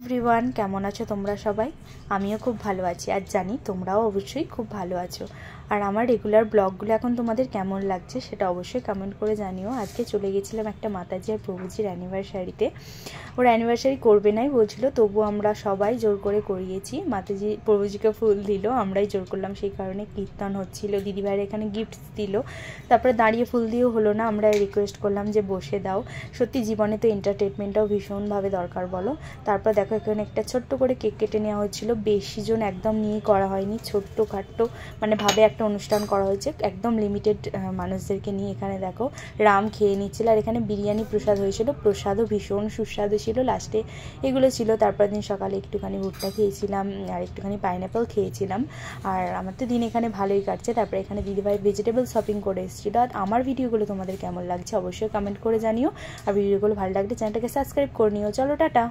Everyone, কেমন আছো তোমরা সবাই? আমিও খুব ভালো আছি আর জানি তোমরাও অবশ্যই খুব ভালো আছো। আর আমার রেগুলার ব্লগগুলো এখন তোমাদের কেমন লাগছে সেটা অবশ্যই কমেন্ট করে জানিও। আজকে চলে গেছিলাম একটা মাতাজি আর প্রভুজির অ্যানিভার্সারিতে। ওর অ্যানিভার্সারি করবে নাই বলছিল, তবু আমরা সবাই জোর করে করিয়েছি। মাতাজি প্রভুজিকে ফুল দিল, আমরাই জোর করলাম, সেই কারণে কীর্তন হচ্ছিল। দিদিভাইয়ের এখানে গিফটস দিল, তারপরে দাঁড়িয়ে ফুল দিয়েও হলো না, আমরা রিকোয়েস্ট করলাম যে বসে দাও। সত্যি জীবনে তো এন্টারটেনমেন্টটাও ভীষণভাবে দরকার বলো। তারপর দেখো এখানে একটা ছোট্ট করে কেক কেটে নেওয়া হয়েছিল, বেশি জন একদম নিয়ে করা হয়নি, ছোট্ট খাট্টো মানে ভাবে একটা অনুষ্ঠান করা হয়েছে, একদম লিমিটেড মানুষদেরকে নিয়ে। এখানে দেখো রাম খেয়ে নিচ্ছিল, আর এখানে বিরিয়ানি প্রসাদ হয়েছিল, প্রসাদও ভীষণ সুস্বাদু ছিল। লাস্টে এগুলো ছিল। তারপর দিন সকালে একটুখানি ভুট্টা খেয়েছিলাম আর একটুখানি পাইনঅ্যাপেল খেয়েছিলাম। আর আমার তো দিন এখানে ভালোই কাটছে। তারপরে এখানে দিদিভাই ভেজিটেবল শপিং করে এসেছিলো। আর আমার ভিডিওগুলো তোমাদের কেমন লাগছে অবশ্যই কমেন্ট করে জানিও। আর ভিডিওগুলো ভালো লাগলে চ্যানেলটাকে সাবস্ক্রাইব করে নিও। চলো টাটা।